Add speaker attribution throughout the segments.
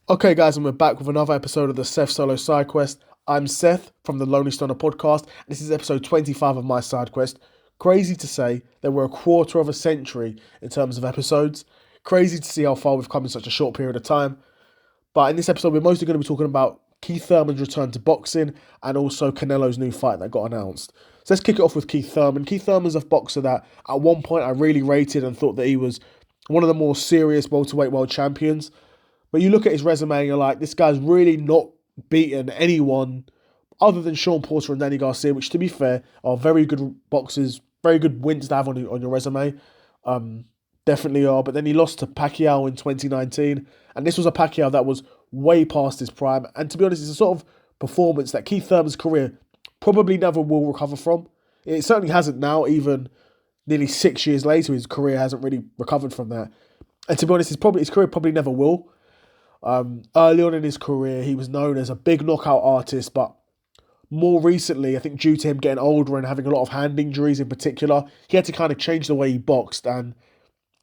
Speaker 1: Okay, guys, and we're back with another episode of the Seth Solo Side Quest. I'm Seth from the Lonely Stoner podcast. This is episode 25 of my side quest. Crazy to say that we're a quarter of a century in terms of episodes. Crazy to see how far we've come in such a short period of time. But in this episode, we're mostly going to be talking about Keith Thurman's return to boxing and also Canelo's new fight that got announced. So let's kick it off with Keith Thurman. Keith Thurman's a boxer that at one point I really rated and thought that he was one of the more serious welterweight world champions. But you look at his resume and you're like, this guy's really not beaten anyone other than Sean Porter and Danny Garcia, which, to be fair, are very good boxers, very good wins to have on your resume. Definitely are. But then he lost to Pacquiao in 2019. And this was a Pacquiao that was way past his prime. And to be honest, it's a sort of performance that Keith Thurman's career probably never will recover from. It certainly hasn't now, even nearly 6 years later, his career hasn't really recovered from that. And to be honest, his career probably never will. Early on in his career, he was known as a big knockout artist, but more recently, I think due to him getting older and having a lot of hand injuries in particular, he had to kind of change the way he boxed and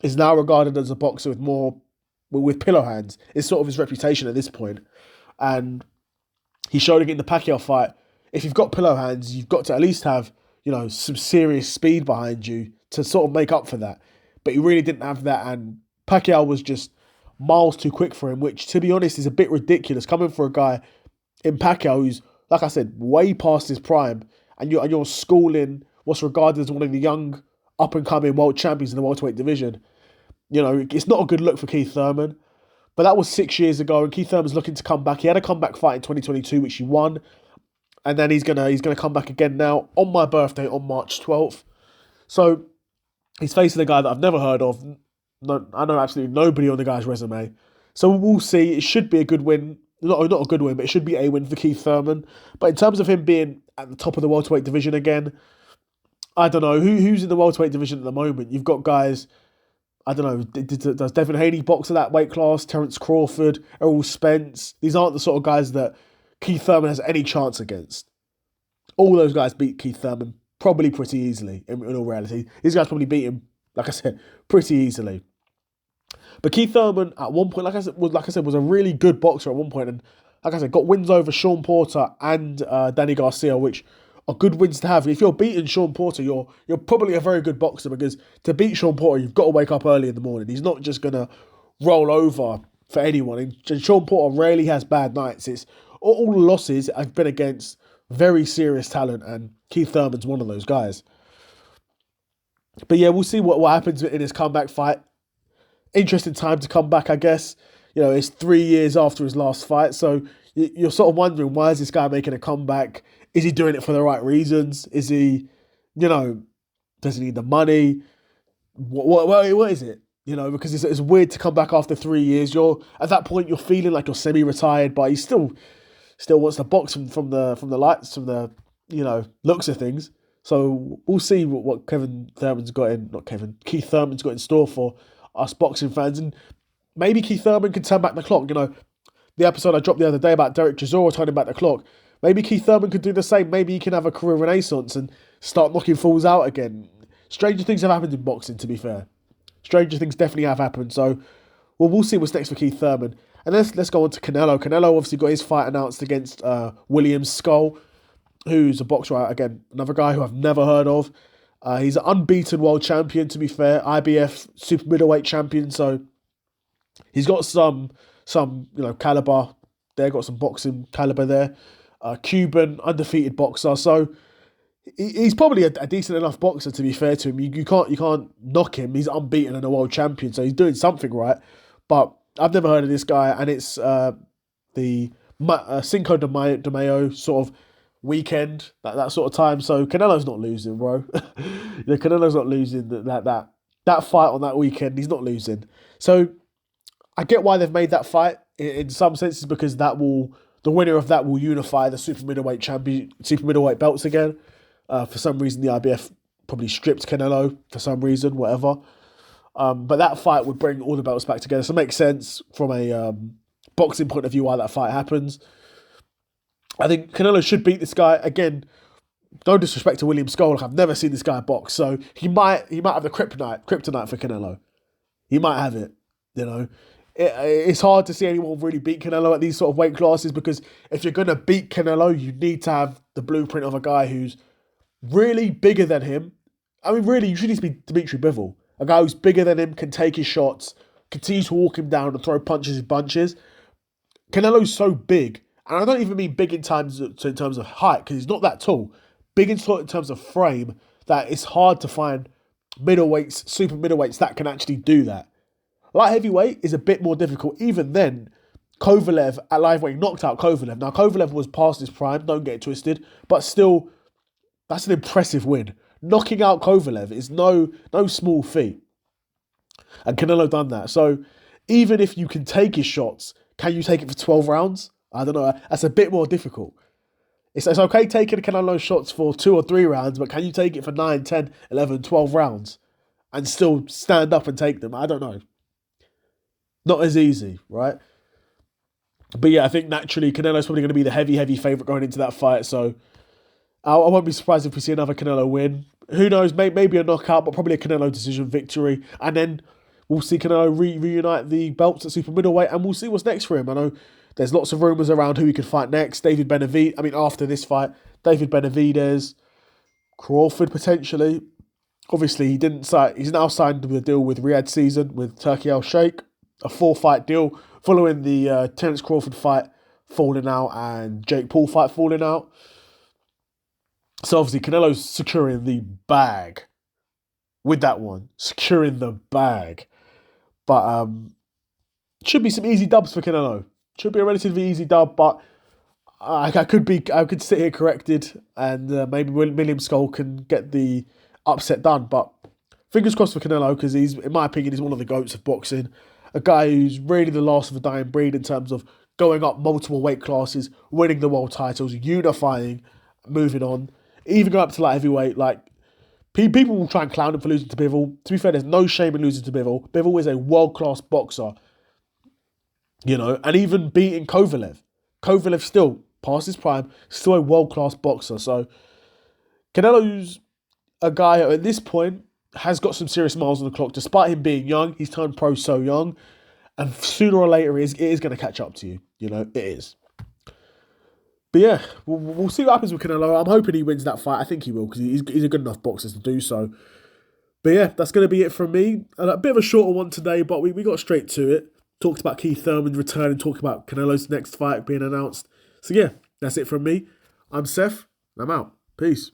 Speaker 1: is now regarded as a boxer with pillow hands. It's sort of his reputation at this point. And he showed it in the Pacquiao fight. If you've got pillow hands, you've got to at least have, some serious speed behind you to sort of make up for that. But he really didn't have that, and Pacquiao was just miles too quick for him, which, to be honest, is a bit ridiculous coming for a guy in Pacquiao who's, like I said, way past his prime, and you're schooling what's regarded as one of the young up-and-coming world champions in the welterweight division. It's not a good look for Keith Thurman, but that was 6 years ago, and Keith Thurman's looking to come back. He had a comeback fight in 2022, which he won, and then he's gonna come back again now on my birthday on March 12th. So he's facing a guy that I've never heard of. No, I know absolutely nobody on the guy's resume. So we'll see. It should be a good win. Not a good win, but it should be a win for Keith Thurman. But in terms of him being at the top of the welterweight division again, I don't know. Who's in the welterweight division at the moment? You've got guys, I don't know, does Devin Haney box at that weight class? Terence Crawford, Errol Spence? These aren't the sort of guys that Keith Thurman has any chance against. All those guys beat Keith Thurman probably pretty easily, in all reality. These guys probably beat him, like I said, pretty easily. But Keith Thurman, at one point, like I said, was a really good boxer at one point, and like I said, got wins over Sean Porter and Danny Garcia, which are good wins to have. If you're beating Sean Porter, you're probably a very good boxer, because to beat Sean Porter, you've got to wake up early in the morning. He's not just gonna roll over for anyone. And Sean Porter rarely has bad nights. It's all the losses have been against very serious talent, and Keith Thurman's one of those guys. But yeah, we'll see what happens in his comeback fight. Interesting time to come back, I guess. It's 3 years after his last fight, so you're sort of wondering, why is this guy making a comeback? Is he doing it for the right reasons? Is he, does he need the money? What is it? Because it's weird to come back after 3 years. At that point, you're feeling like you're semi-retired, but he still wants to box from the lights, from the looks of things. So we'll see what Keith Thurman's got in store for us boxing fans, and maybe Keith Thurman can turn back the clock. The episode I dropped the other day about Derek Chisora turning back the clock. Maybe Keith Thurman could do the same. Maybe he can have a career renaissance and start knocking fools out again. Stranger things have happened in boxing, to be fair. Stranger things definitely have happened. So, we'll see what's next for Keith Thurman. And let's go on to Canelo. Canelo obviously got his fight announced against William Skull, who's a boxer, again, another guy who I've never heard of. He's an unbeaten world champion, to be fair, IBF super middleweight champion, so he's got some caliber there, got some boxing caliber there. Cuban, undefeated boxer, so he's probably a decent enough boxer, to be fair to him. You can't knock him. He's unbeaten and a world champion, so he's doing something right. But I've never heard of this guy, and it's the Cinco de Mayo sort of weekend, that sort of time. So Canelo's not losing, bro. Canelo's not losing that fight on that weekend. He's not losing. So I get why they've made that fight in some senses, because the winner of that will unify the super middleweight belts again. For some reason, the IBF probably stripped Canelo for some reason, whatever. But that fight would bring all the belts back together. So it makes sense from a boxing point of view why that fight happens. I think Canelo should beat this guy. Again, no disrespect to William Skull. I've never seen this guy box, so he might have the kryptonite for Canelo. He might have it, it's hard to see anyone really beat Canelo at these sort of weight classes, because if you're going to beat Canelo, you need to have the blueprint of a guy who's really bigger than him. I mean, really, you should just be Dimitri Bivol. A guy who's bigger than him, can take his shots, continue to walk him down and throw punches in bunches. Canelo's so big, and I don't even mean big in terms of height, because he's not that tall. Big in terms of frame, that it's hard to find middleweights, super middleweights that can actually do that. Light heavyweight is a bit more difficult. Even then, Kovalev at lightweight knocked out Kovalev. Now, Kovalev was past his prime, don't get it twisted, but still, that's an impressive win. Knocking out Kovalev is no small feat. And Canelo done that. So, even if you can take his shots, can you take it for 12 rounds? I don't know. That's a bit more difficult. It's okay taking Canelo shots for 2 or 3 rounds, but can you take it for 9, 10, 11, 12 rounds and still stand up and take them? I don't know. Not as easy, right? But yeah, I think naturally Canelo's probably going to be the heavy favourite going into that fight. So I won't be surprised if we see another Canelo win. Who knows? Maybe a knockout, but probably a Canelo decision victory. And then we'll see Canelo reunite the belts at super middleweight, and we'll see what's next for him. I know there's lots of rumours around who he could fight next. After this fight, David Benavidez, Crawford potentially. Obviously, he didn't sign. He's now signed with a deal with Riyadh season with Turkey Al Sheikh, a 4-fight deal following the Terence Crawford fight falling out and Jake Paul fight falling out. So obviously, Canelo's securing the bag with that one, securing the bag. But should be some easy dubs for Canelo. Should be a relatively easy dub, but I could sit here corrected, and maybe William Skull can get the upset done. But fingers crossed for Canelo, because he's, in my opinion, he's one of the GOATs of boxing. A guy who's really the last of the dying breed in terms of going up multiple weight classes, winning the world titles, unifying, moving on, even going up to light heavyweight. Like, people will try and clown him for losing to Bivol. To be fair, there's no shame in losing to Bivol. Bivol is a world-class boxer, and even beating Kovalev. Kovalev still, past his prime, still a world-class boxer. So, Canelo's a guy who, at this point, has got some serious miles on the clock. Despite him being young, he's turned pro so young, and sooner or later, it is going to catch up to you. It is. But yeah, we'll see what happens with Canelo. I'm hoping he wins that fight. I think he will, because he's a good enough boxer to do so. But yeah, that's going to be it from me. And a bit of a shorter one today, but we got straight to it. Talked about Keith Thurman's return and talked about Canelo's next fight being announced. So yeah, that's it from me. I'm Seth, and I'm out. Peace.